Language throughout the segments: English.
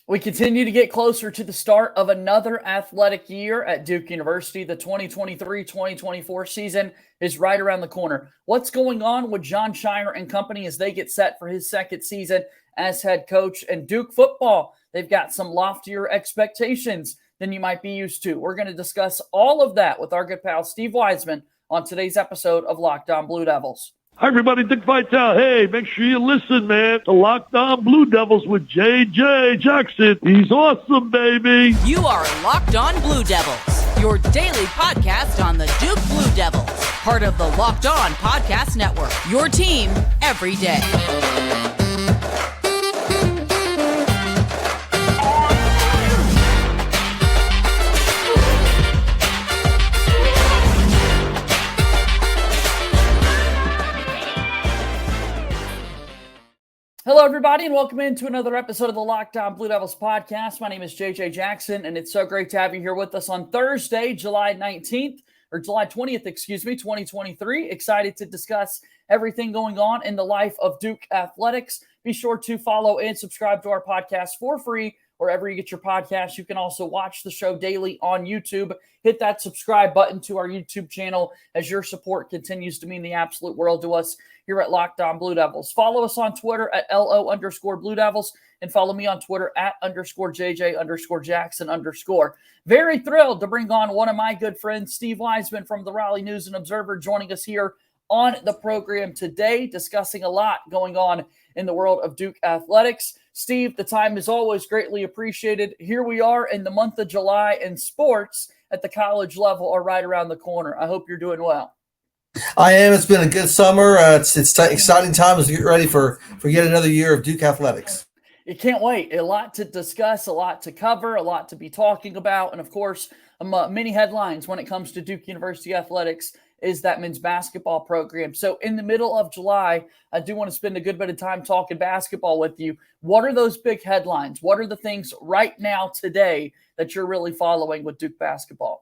We continue to get closer to the start of another athletic year at Duke University. The 2023-2024 season is right around the corner. What's going on with John Scheyer and company as they get set for his second season as head coach? And Duke football, they've got some loftier expectations than you might be used to. We're going to discuss all of that with our good pal Steve Wiseman on today's episode of Locked On Blue Devils. Hi, everybody. Dick Vitale. Hey, make sure you listen, man, to Locked On Blue Devils with J.J. Jackson. He's awesome, baby. You are Locked On Blue Devils, your daily podcast on the Duke Blue Devils, part of the Locked On Podcast Network, your team every day. Hello, everybody, and welcome into another episode of the Locked On Blue Devils podcast. My name is JJ Jackson, and it's so great to have you here with us on Thursday, July 20th, 2023. Excited to discuss everything going on in the life of Duke athletics. Be sure to follow and subscribe to our podcast for free wherever you get your podcasts. You can also watch the show daily on YouTube. Hit that subscribe button to our YouTube channel as your support continues to mean the absolute world to us here at Locked On Blue Devils. Follow us on Twitter at LO_Blue Devils and follow me on Twitter at _JJ_Jackson_. Very thrilled to bring on one of my good friends, Steve Wiseman from the Raleigh News Observer, joining us here on the program today, discussing a lot going on in the world of Duke athletics. Steve, the time is always greatly appreciated. Here we are in the month of July, and sports at the college level are right around the corner. I hope you're doing well. I am. It's been a good summer. It's exciting time as we get ready for yet another year of Duke athletics. You can't wait. A lot to discuss, a lot to cover, a lot to be talking about. And, of course, many headlines when it comes to Duke University athletics is that men's basketball program. So in the middle of July, I do want to spend a good bit of time talking basketball with you. What are those big headlines? What are the things right now today that you're really following with Duke basketball?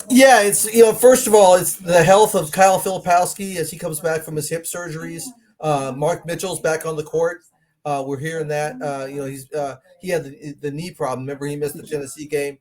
Yeah, it's first of all, it's the health of Kyle Filipowski as he comes back from his hip surgeries. Mark Mitchell's back on the court. We're hearing that. He had the knee problem. Remember, he missed the Tennessee game.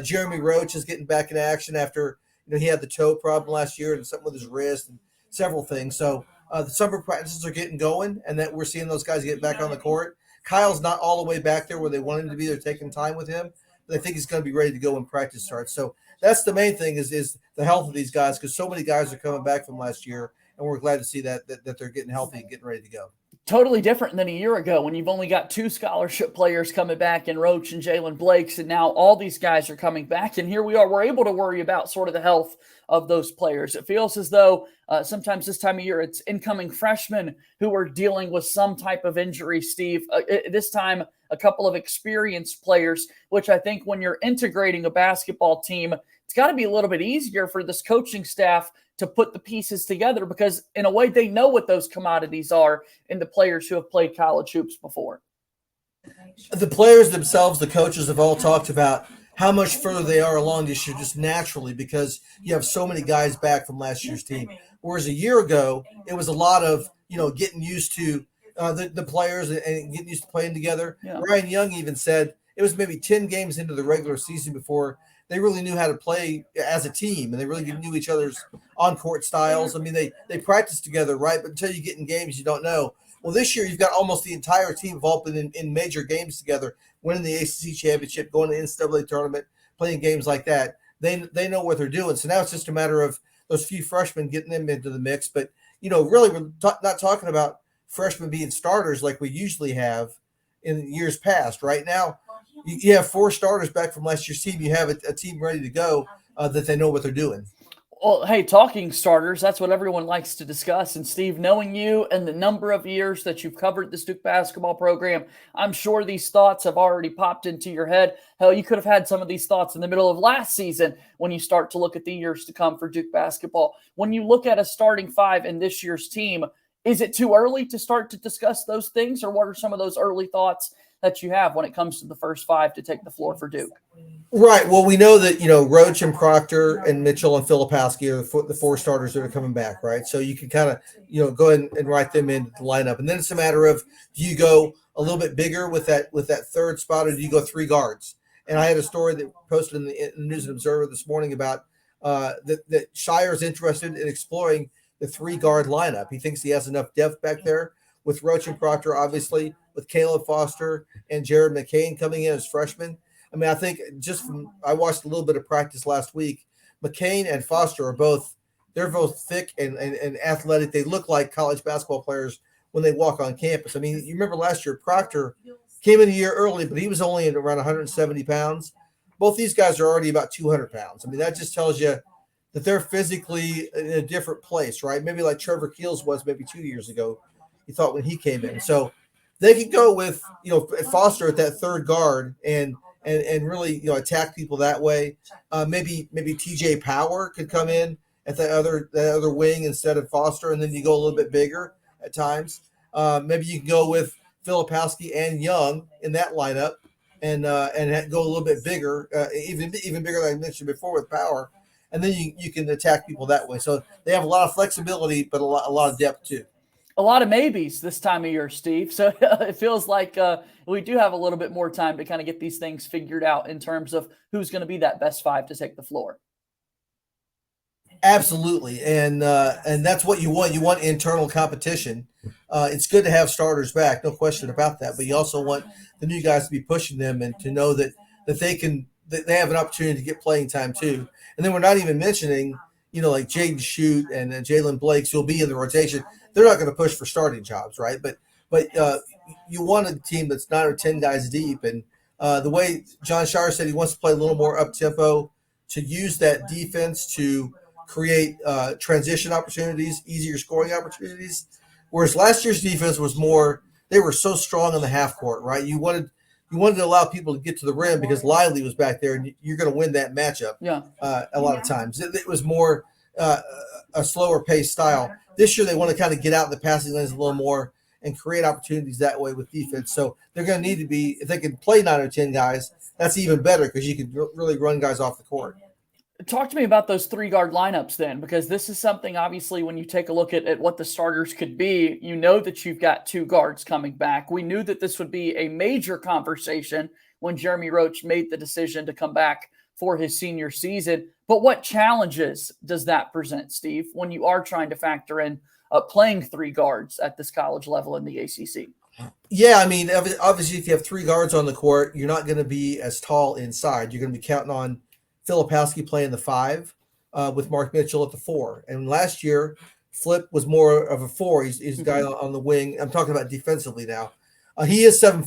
Jeremy Roach is getting back in action after he had the toe problem last year and something with his wrist and several things. So the summer practices are getting going, and that we're seeing those guys get back on the court. Kyle's not all the way back there where they want him to be. They're taking time with him, but I think he's going to be ready to go when practice starts. So that's the main thing is the health of these guys, because so many guys are coming back from last year, and we're glad to see that they're getting healthy and getting ready to go. Totally different than a year ago when you've only got two scholarship players coming back in Roach and Jalen Blakes, and now all these guys are coming back, and here we are. We're able to worry about sort of the health of those players. It feels as though sometimes this time of year it's incoming freshmen who are dealing with some type of injury, Steve. This time, a couple of experienced players, which I think when you're integrating a basketball team, it's got to be a little bit easier for this coaching staff to put the pieces together because, in a way, they know what those commodities are in the players who have played college hoops before. The players themselves, the coaches have all talked about how much further they are along this year just naturally because you have so many guys back from last year's team. Whereas a year ago, it was a lot of, getting used to the players and getting used to playing together. Yeah. Ryan Young even said it was maybe 10 games into the regular season before they really knew how to play as a team, and they really knew each other's on-court styles. I mean, they practice together, right? But until you get in games, you don't know. Well, this year you've got almost the entire team involved in major games together, winning the ACC championship, going to the NCAA tournament, playing games like that. They know what they're doing. So now it's just a matter of those few freshmen getting them into the mix. But, really we're not talking about freshmen being starters like we usually have in years past. Right now, you have four starters back from last year's team. You have a team ready to go that they know what they're doing. Well, hey, talking starters, that's what everyone likes to discuss. And Steve, knowing you and the number of years that you've covered this Duke basketball program, I'm sure these thoughts have already popped into your head. Hell, you could have had some of these thoughts in the middle of last season when you start to look at the years to come for Duke basketball. When you look at a starting five in this year's team, is it too early to start to discuss those things, or what are some of those early thoughts that you have when it comes to the first five to take the floor for Duke. Right. Well, we know that, Roach and Proctor and Mitchell and Filipowski are the four starters that are coming back, right? So you can kind of, go ahead and write them into the lineup. And then it's a matter of, do you go a little bit bigger with that third spot, or do you go three guards? And I had a story that posted in the News Observer this morning about that Scheyer is interested in exploring the three-guard lineup. He thinks he has enough depth back there with Roach and Proctor, obviously, with Caleb Foster and Jared McCain coming in as freshmen. I mean, I think I watched a little bit of practice last week. McCain and Foster they're both thick and athletic. They look like college basketball players when they walk on campus. I mean, you remember last year, Proctor came in a year early, but he was only at around 170 pounds. Both these guys are already about 200 pounds. I mean, that just tells you that they're physically in a different place, right? Maybe like Trevor Keels was maybe 2 years ago, he thought, when he came in. So they could go with, Foster at that third guard and really, attack people that way. Maybe TJ Power could come in at that other wing instead of Foster, and then you go a little bit bigger at times. Maybe you can go with Filipowski and Young in that lineup, and go a little bit bigger, even bigger than I mentioned before with Power, and then you can attack people that way. So they have a lot of flexibility, but a lot of depth too. A lot of maybes this time of year, Steve. So it feels like we do have a little bit more time to kind of get these things figured out in terms of who's going to be that best five to take the floor. Absolutely, and that's what you want. You want internal competition. It's good to have starters back, no question about that. But you also want the new guys to be pushing them and to know that they have an opportunity to get playing time too. And then we're not even mentioning, like Jaden Shute and Jalen Blakes, who'll be in the rotation. They're not going to push for starting jobs, right? But you want a team that's 9 or 10 guys deep. And the way John Scheyer said he wants to play a little more up tempo, to use that defense to create transition opportunities, easier scoring opportunities. Whereas last year's defense was more, they were so strong on the half court, right? You wanted to allow people to get to the rim because Lively was back there, and you're going to win that matchup. Yeah. A lot of times it was more a slower paced style. This year they want to kind of get out in the passing lanes a little more and create opportunities that way with defense. So they're going to need to be, if they can play 9 or 10 guys, that's even better because you can really run guys off the court. Talk to me about those three-guard lineups then, because this is something, obviously, when you take a look at what the starters could be, you know that you've got two guards coming back. We knew that this would be a major conversation when Jeremy Roach made the decision to come back for his senior season. But what challenges does that present, Steve, when you are trying to factor in playing three guards at this college level in the ACC? Yeah, I mean, obviously, if you have three guards on the court, you're not going to be as tall inside. You're going to be counting on Filipowski playing the 5 with Mark Mitchell at the 4. And last year, Flip was more of a 4. He's a guy on the wing. I'm talking about defensively now. He is 7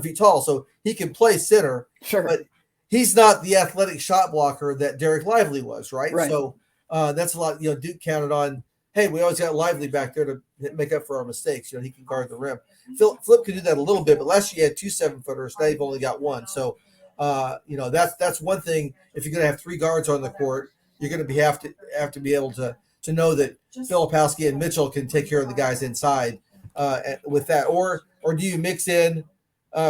feet tall, so he can play center. Sure. But he's not the athletic shot blocker that Derek Lively was, right? So that's a lot. Duke counted on, hey, we always got Lively back there to make up for our mistakes. He can guard the rim. Flip could do that a little bit, but last year he had 2 7-footers. Now you've only got 1. So, that's one thing. If you're going to have 3 guards on the court, you're going to have to be able to know that Filipowski and Mitchell can take care of the guys inside with that. Or do you mix in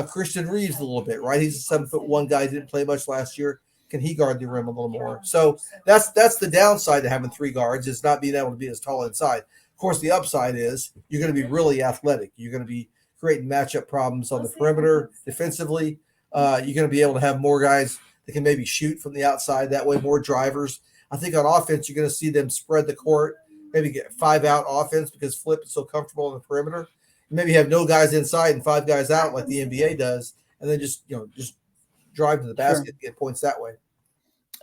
Christian Reeves a little bit, right? He's a 7'1" guy, didn't play much last year. Can he guard the rim a little more? So that's the downside to having 3 guards, is not being able to be as tall inside. Of course, the upside is you're going to be really athletic. You're going to be creating matchup problems on the perimeter defensively. You're going to be able to have more guys that can maybe shoot from the outside. That way, more drivers. I think on offense, you're going to see them spread the court, maybe get 5-out offense because Flip is so comfortable on the perimeter. Maybe have no guys inside and 5 guys out like the NBA does, and then just drive to the basket and get points that way.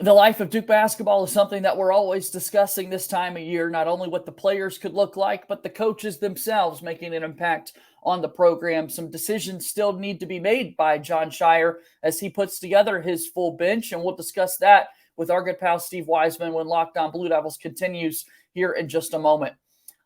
The life of Duke basketball is something that we're always discussing this time of year, not only what the players could look like, but the coaches themselves making an impact on the program. Some decisions still need to be made by John Scheyer as he puts together his full bench, and we'll discuss that with our good pal Steve Wiseman when Locked On Blue Devils continues here in just a moment.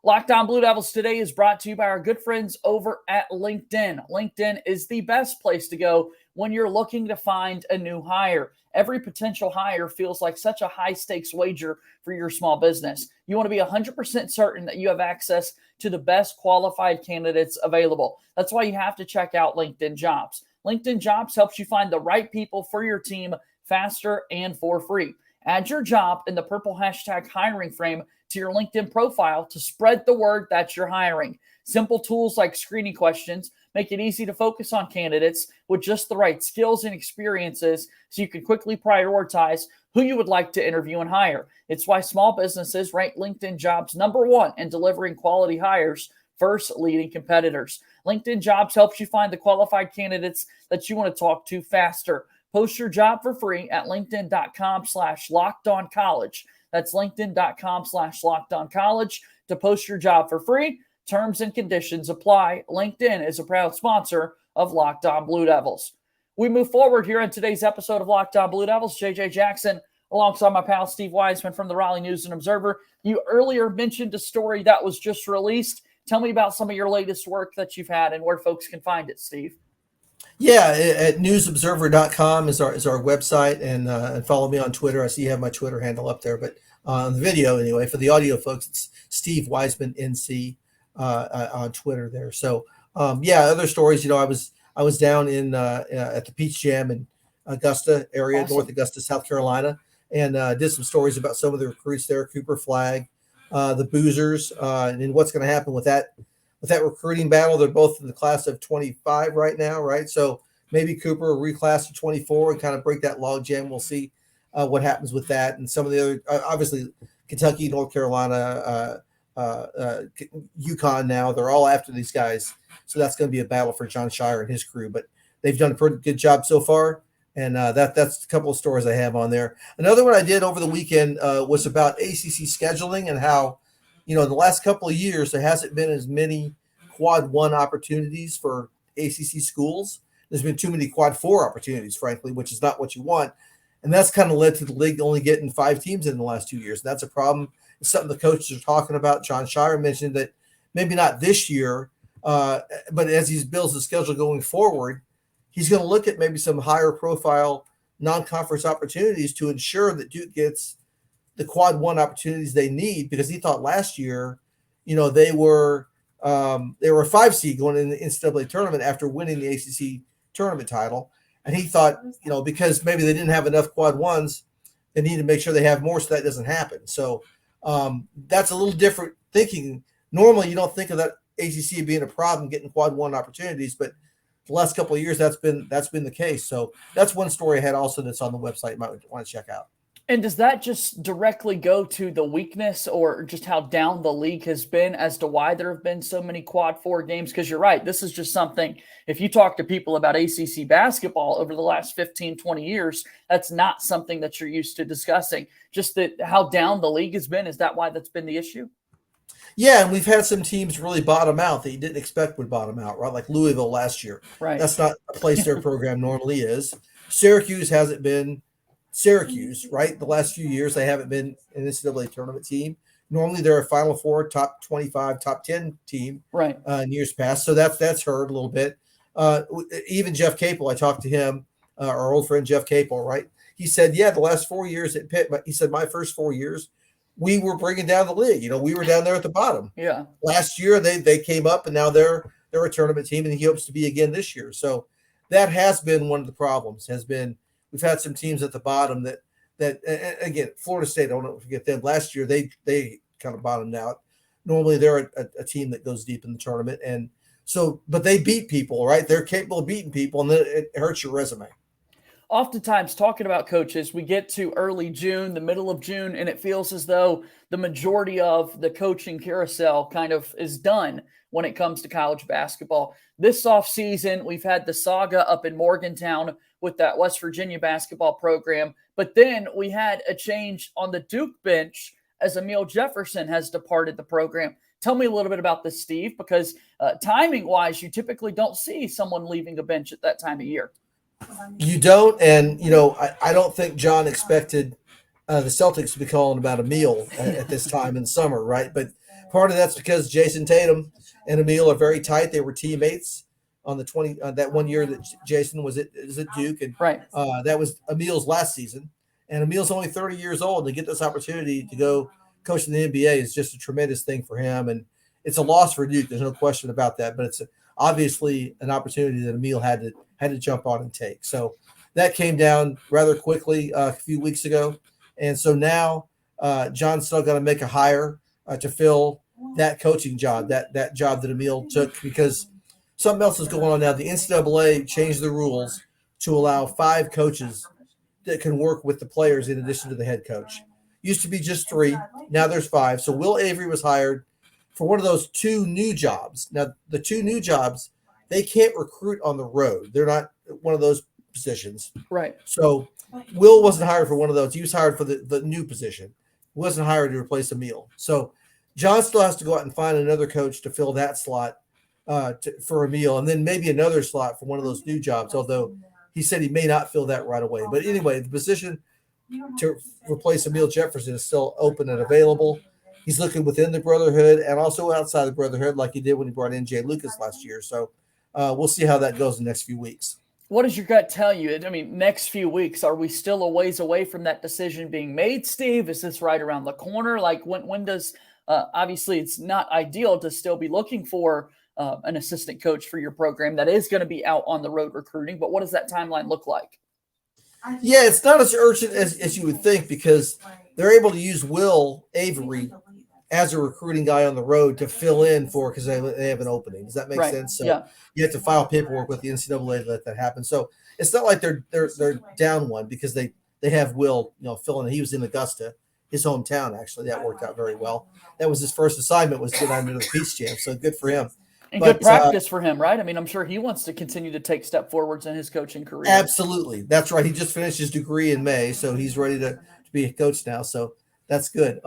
Locked On Blue Devils today is brought to you by our good friends over at LinkedIn. LinkedIn is the best place to go when you're looking to find a new hire. Every potential hire feels like such a high-stakes wager for your small business. You want to be 100% certain that you have access to the best qualified candidates available. That's why you have to check out LinkedIn Jobs. LinkedIn Jobs helps you find the right people for your team faster and for free. Add your job in the purple hashtag hiring frame to your LinkedIn profile to spread the word that you're hiring. Simple tools like screening questions make it easy to focus on candidates with just the right skills and experiences so you can quickly prioritize who you would like to interview and hire. It's why small businesses rank LinkedIn Jobs #1 in delivering quality hires versus leading competitors. LinkedIn Jobs helps you find the qualified candidates that you want to talk to faster. Post your job for free at linkedin.com/lockedoncollege. That's linkedin.com/lockedoncollege to post your job for free. Terms and conditions apply. LinkedIn is a proud sponsor of Locked On Blue Devils. We move forward here in today's episode of Locked On Blue Devils. JJ Jackson alongside my pal Steve Wiseman from the Raleigh News Observer. You earlier mentioned a story that was just released. Tell me about some of your latest work that you've had and where folks can find it, Steve. Yeah, at newsobserver.com is our website, and follow me on Twitter. I see you have my Twitter handle up there, but on the video anyway. For the audio folks, it's Steve Wiseman NC on Twitter there. So other stories. I was down in at the Peach Jam in Augusta area, Awesome. North Augusta, South Carolina, and did some stories about some of the recruits there, Cooper Flagg, the Boozers, and what's going to happen with that recruiting battle. They're both in the class of 25 right now, right? So maybe Cooper will reclass to 24 and kind of break that log jam. We'll see what happens with that. And some of the other, obviously, Kentucky, North Carolina, UConn now, they're all after these guys. So that's going to be a battle for John Scheyer and his crew. But they've done a pretty good job so far. And that's a couple of stories I have on there. Another one I did over the weekend was about ACC scheduling and how, in the last couple of years, there hasn't been as many quad 1 opportunities for ACC schools. There's been too many quad 4 opportunities, frankly, which is not what you want. And that's kind of led to the league only getting 5 teams in the last 2 years. And that's a problem. It's something the coaches are talking about. John Scheyer mentioned that maybe not this year, but as he builds the schedule going forward, he's going to look at maybe some higher profile non-conference opportunities to ensure that Duke gets the quad 1 opportunities they need, because he thought last year, they were a 5 seed going in the NCAA tournament after winning the ACC tournament title. And he thought, because maybe they didn't have enough quad 1s, they need to make sure they have more so that doesn't happen. So that's a little different thinking. Normally, you don't think of that ACC being a problem getting quad 1 opportunities, but the last couple of years, that's been the case. So that's one story I had also that's on the website you might want to check out. And does that just directly go to the weakness or just how down the league has been as to why there have been so many quad 4 games? Because you're right, this is just something, if you talk to people about ACC basketball over the last 15, 20 years, that's not something that you're used to discussing. Just that how down the league has been, is that why that's been the issue? Yeah, and we've had some teams really bottom out that you didn't expect would bottom out, right? Like Louisville last year. Right. That's not a place their program normally is. Syracuse hasn't been Syracuse, right? The last few years, they haven't been an NCAA tournament team. Normally, they're a Final Four, top 25, top 10 team, right? In years past. So that's hurt a little bit. Even Jeff Capel, I talked to him, our old friend Jeff Capel, right? He said, the last 4 years at Pitt, he said, my first 4 years, we were bringing down the league. We were down there at the bottom. Yeah. Last year, they came up, and now they're a tournament team, and he hopes to be again this year. So that has been one of the problems, we've had some teams at the bottom that again, Florida State, I don't forget them. Last year, they kind of bottomed out. Normally, they're a team that goes deep in the tournament. And so, but they beat people, right? They're capable of beating people, and then it hurts your resume. Oftentimes, talking about coaches, we get to early June, the middle of June, and it feels as though the majority of the coaching carousel kind of is done when it comes to college basketball. This offseason, we've had the saga up in Morgantown with that West Virginia basketball program, but then we had a change on the Duke bench as Emil Jefferson has departed the program. Tell me a little bit about this, Steve, because timing-wise, you typically don't see someone leaving a bench at that time of year. You don't, and I don't think John expected the Celtics to be calling about Emil at this time in the summer, right? But Part of that's because Jason Tatum and Emil are very tight. They were teammates on the 20 that one year that Jason was at Duke, and Right. That was Emil's last season. And Emil's only 30 years old. To get this opportunity to go coach in the NBA is just a tremendous thing for him, and it's a loss for Duke. There's no question about that. But it's obviously an opportunity that Emil had to jump on and take. So that came down rather quickly a few weeks ago, and so now John's still got to make a hire to fill that coaching job, that job that Emil took, because something else is going on now. The NCAA changed the rules to allow 5 coaches that can work with the players in addition to the head coach. Used to be just 3. Now there's 5. So Will Avery was hired for one of those 2 new jobs. Now, the 2 new jobs, they can't recruit on the road. They're not one of those positions. Right. So Will wasn't hired for one of those. He was hired for the new position. He wasn't hired to replace Emil. So John still has to go out and find another coach to fill that slot for Emil, and then maybe another slot for one of those new jobs, although he said he may not fill that right away. But anyway, the position to replace Emil Jefferson is still open and available. He's looking within the Brotherhood and also outside the Brotherhood, like he did when he brought in Jay Lucas last year. So we'll see how that goes in the next few weeks. What does your gut tell you? I mean, next few weeks, are we still a ways away from that decision being made, Steve? Is this right around the corner? Like when does obviously it's not ideal to still be looking for an assistant coach for your program that is going to be out on the road recruiting, but what does that timeline look like? Yeah, it's not as urgent as you would think, because they're able to use Will Avery as a recruiting guy on the road to fill in for, because they have an opening. Does that make sense? So yeah. You have to file paperwork with the NCAA to let that happen. So it's not like they're down one, because they have Will, fill in. He was in Augusta, his hometown, actually. That worked out very well. That was his first assignment, was to get on to the Peace Jam. So good for him. And good practice for him, right? I mean, I'm sure he wants to continue to take step forwards in his coaching career. Absolutely. That's right. He just finished his degree in May, so he's ready to be a coach now. So that's good.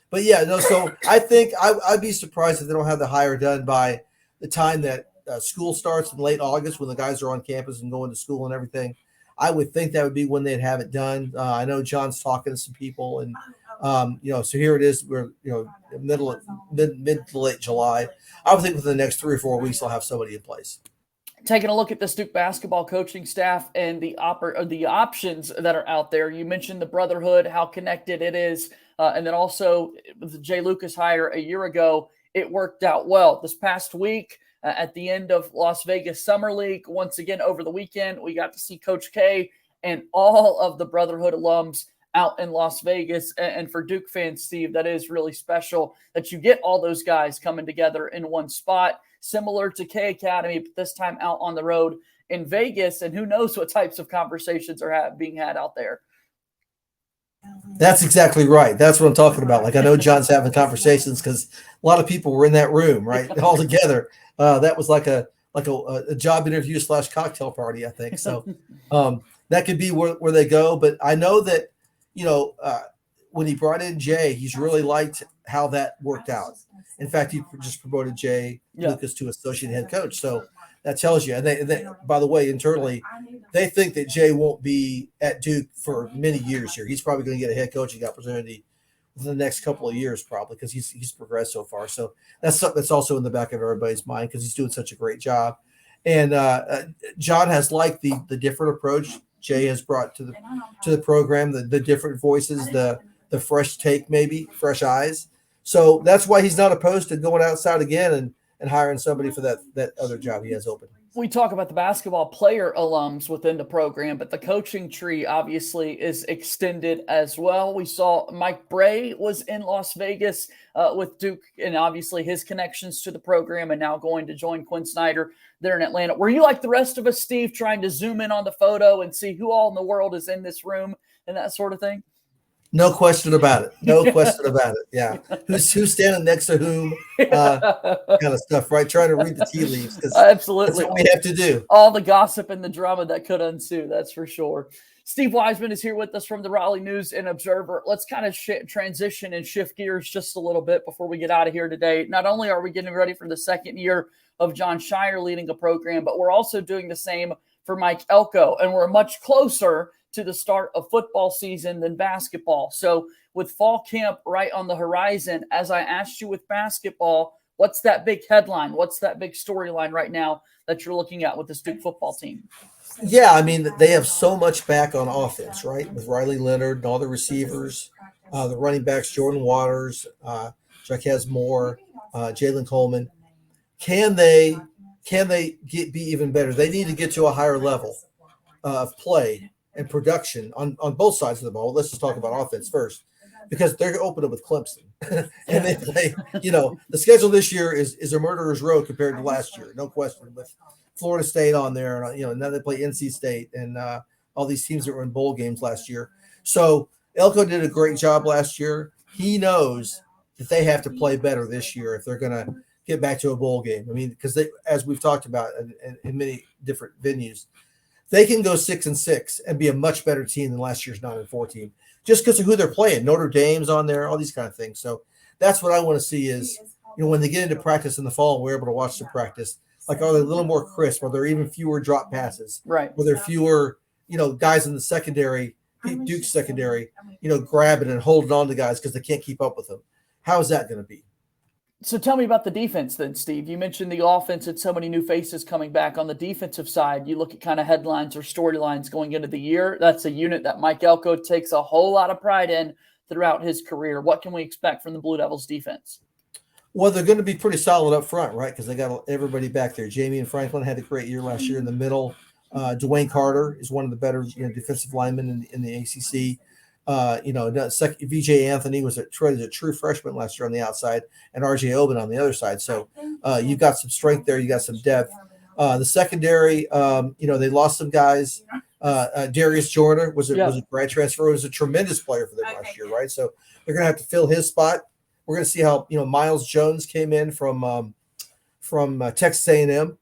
But yeah, no. So I think I'd be surprised if they don't have the hire done by the time that school starts in late August, when the guys are on campus and going to school and everything. I would think that would be when they'd have it done. I know John's talking to some people, and so here it is. We're mid to late July. I would think within the next 3 or 4 weeks they'll have somebody in place. Taking a look at this Duke basketball coaching staff and the options that are out there. You mentioned the Brotherhood, how connected it is, and then also with the Jay Lucas hire a year ago, it worked out well. This past week, at the end of Las Vegas Summer League, once again over the weekend, we got to see Coach K and all of the Brotherhood alums out in Las Vegas. And for Duke fans, Steve, that is really special that you get all those guys coming together in one spot, similar to K Academy, but this time out on the road in Vegas. And who knows what types of conversations are being had out there. That's exactly right. That's what I'm talking about. Like, I know John's having conversations because a lot of people were in that room, right, all together. That was like a job interview / cocktail party, I think. So that could be where they go. But I know that, when he brought in Jay, he's really liked how that worked out. In fact, he just promoted Jay Lucas to associate head coach. So that tells you. And they, by the way, internally, they think that Jay won't be at Duke for many years here. He's probably going to get a head coaching opportunity within the next couple of years, probably, because he's progressed so far. So that's something that's also in the back of everybody's mind, because he's doing such a great job. And John has liked the different approach Jay has brought to the program, the different voices, the fresh take, maybe fresh eyes. So that's why he's not opposed to going outside again and hiring somebody for that other job he has open. We talk about the basketball player alums within the program, but the coaching tree obviously is extended as well. We saw Mike Bray was in Las Vegas with Duke, and obviously his connections to the program, and now going to join Quinn Snyder there in Atlanta. Were you like the rest of us, Steve, trying to zoom in on the photo and see who all in the world is in this room and that sort of thing? No question about it. No question about it. Yeah. Who's standing next to whom, kind of stuff, right? Trying to read the tea leaves, because absolutely that's what we have to do. All the gossip and the drama that could ensue, that's for sure. Steve Wiseman is here with us from the Raleigh News and Observer. Let's kind of transition and shift gears just a little bit before we get out of here today. Not only are we getting ready for the second year of John Scheyer leading a program, but we're also doing the same for Mike Elko, and we're much closer to the start of football season than basketball. So with fall camp right on the horizon, as I asked you with basketball, what's that big headline? What's that big storyline right now that you're looking at with this Duke football team? Yeah, I mean, they have so much back on offense, right? With Riley Leonard and all the receivers, the running backs, Jordan Waters, Jaquez Moore, Jalen Coleman. Can they be even better? They need to get to a higher level of play and production on both sides of the ball. Let's just talk about offense first, because they're opening with Clemson. And they play, the schedule this year is a murderer's row compared to last year, no question, with Florida State on there. And, now they play NC State and all these teams that were in bowl games last year. So Elko did a great job last year. He knows that they have to play better this year if they're going to get back to a bowl game. I mean, because they, as we've talked about in many different venues, they can go 6-6 and be a much better team than last year's 9-4 team, just because of who they're playing. Notre Dame's on there, all these kind of things. So that's what I want to see is, when they get into practice in the fall, we're able to watch the practice. Like, are they a little more crisp? Are there even fewer drop passes? Right. Are there fewer, guys in the secondary, Duke's secondary, grabbing and holding on to guys because they can't keep up with them? How is that going to be? So tell me about the defense then, Steve. You mentioned the offense and so many new faces coming back. On the defensive side, you look at kind of headlines or storylines going into the year. That's a unit that Mike Elko takes a whole lot of pride in throughout his career. What can we expect from the Blue Devils defense? Well, they're going to be pretty solid up front, right? Because they got everybody back there. Jamie and Franklin had a great year last year in the middle. Dwayne Carter is one of the better defensive linemen in the ACC. VJ Anthony was a true freshman last year on the outside, and RJ Oben on the other side. So you've got some strength there. You got some depth. The secondary, they lost some guys. Darius Joyner was a grad transfer. He was a tremendous player for them last year, right? So they're going to have to fill his spot. We're going to see how Miles Jones came in from Texas A&M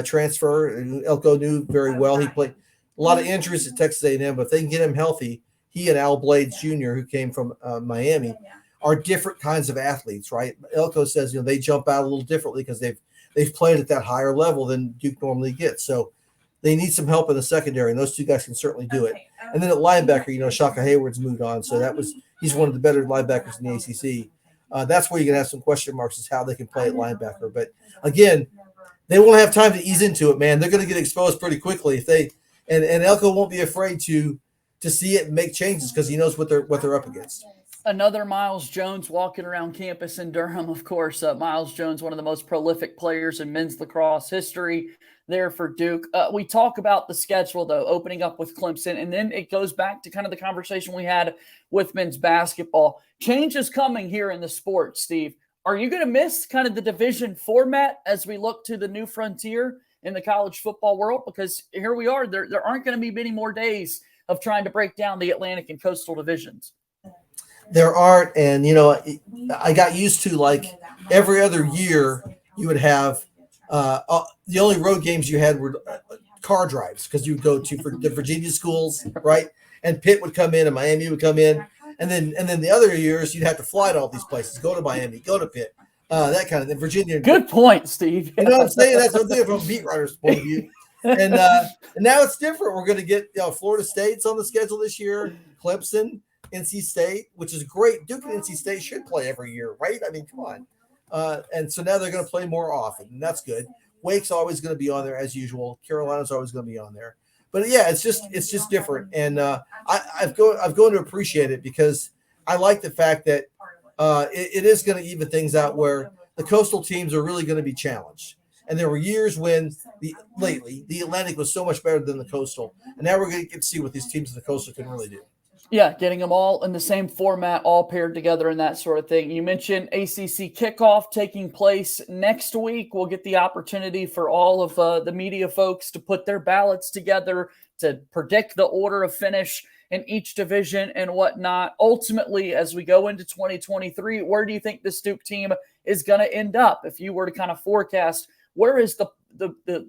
transfer. Elko knew very well. He played a lot of injuries at Texas A&M, but if they can get him healthy, he and Al Blades Jr., who came from Miami, are different kinds of athletes, right? Elko says they jump out a little differently because they've played at that higher level than Duke normally gets. So they need some help in the secondary, and those two guys can certainly do it. And then at linebacker, Shaka Hayward's moved on, so he's one of the better linebackers in the ACC. That's where you're going to have some question marks is how they can play at linebacker. But again, they won't have time to ease into it, man. They're going to get exposed pretty quickly if they and Elko won't be afraid to see it and make changes because he knows what they're up against. Another Miles Jones walking around campus in Durham, of course. Miles Jones, one of the most prolific players in men's lacrosse history there for Duke. We talk about the schedule, though, opening up with Clemson, and then it goes back to kind of the conversation we had with men's basketball. Change is coming here in the sport, Steve. Are you going to miss kind of the division format as we look to the new frontier in the college football world? Because here we are. There aren't going to be many more days of trying to break down the Atlantic and Coastal divisions. There aren't, and I got used to, like, every other year you would have the only road games you had were car drives because you would go to for the Virginia schools, right? And Pitt would come in and Miami would come in, and then the other years you'd have to fly to all these places, go to Miami, go to Pitt, that kind of thing. Virginia. Good point, Steve. You know what I'm saying? That's what I'm thinking from a beat writer's point of view. And now it's different. We're going to get Florida State's on the schedule this year, Clemson, NC State, which is great. Duke and NC State should play every year, right? I mean, come on. And so now they're going to play more often, and that's good. Wake's always going to be on there as usual. Carolina's always going to be on there. But yeah, it's just different, and I've grown to appreciate it because I like the fact that it is going to even things out where the coastal teams are really going to be challenged. And there were years when lately the Atlantic was so much better than the coastal, and now we're going to get to see what these teams in the coastal can really do. Yeah, getting them all in the same format, all paired together and that sort of thing. You mentioned ACC kickoff taking place next week. We'll get the opportunity for all of the media folks to put their ballots together to predict the order of finish in each division and whatnot. Ultimately, as we go into 2023, where do you think this Duke team is going to end up? If you were to kind of forecast, where is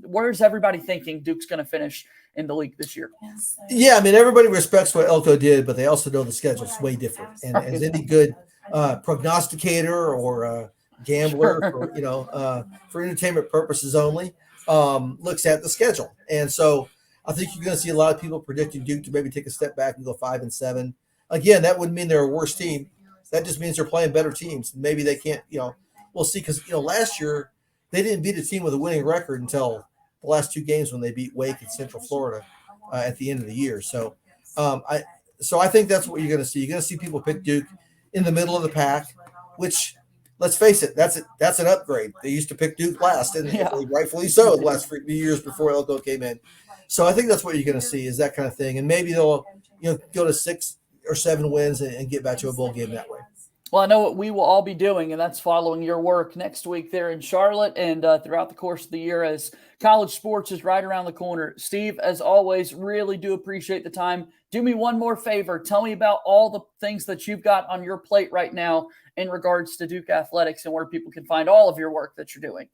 where's everybody thinking Duke's going to finish in the league this year? Yeah, I mean, everybody respects what Elko did, but they also know the schedule's way different. And as any good prognosticator or gambler, for entertainment purposes only, looks at the schedule. And so I think you're going to see a lot of people predicting Duke to maybe take a step back and go 5-7. again, that wouldn't mean they're a worse team. That just means they're playing better teams. Maybe they can't, we'll see. Because, last year they didn't beat a team with a winning record until the last two games when they beat Wake and Central Florida at the end of the year. So I think that's what you're going to see. You're going to see people pick Duke in the middle of the pack, which, let's face it, that's an upgrade. They used to pick Duke last, and rightfully so, the last few years before Elko came in. So I think that's what you're going to see, is that kind of thing. And maybe they'll go to 6 or 7 wins and get back to a bowl game that way. Well, I know what we will all be doing, and that's following your work next week there in Charlotte and throughout the course of the year as college sports is right around the corner. Steve, as always, really do appreciate the time. Do me one more favor. Tell me about all the things that you've got on your plate right now in regards to Duke athletics and where people can find all of your work that you're doing.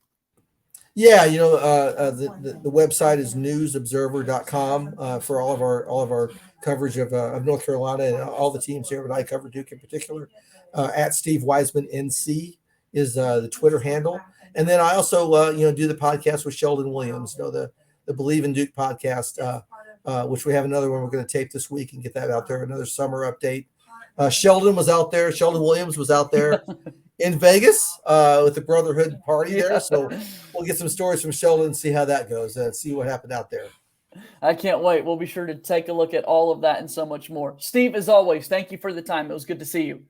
Yeah, the website is newsobserver.com for all of our coverage of North Carolina and all the teams here, but I cover Duke in particular. At Steve Wiseman NC is the Twitter handle, and then I also do the podcast with Sheldon Williams, the Believe in Duke podcast, which we have another one we're going to tape this week and get that out there. Another summer update. Sheldon Williams was out there in Vegas with the Brotherhood party there. So we'll get some stories from Sheldon and see how that goes and see what happened out there. I can't wait. We'll be sure to take a look at all of that and so much more. Steve, as always, thank you for the time. It was good to see you.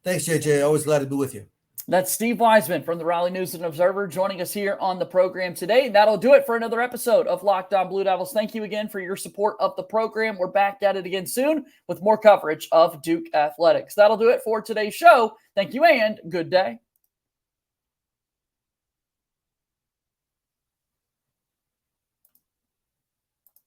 Thanks, JJ. Always glad to be with you. That's Steve Wiseman from the Raleigh News Observer joining us here on the program today. That'll do it for another episode of Locked On Blue Devils. Thank you again for your support of the program. We're back at it again soon with more coverage of Duke athletics. That'll do it for today's show. Thank you and good day.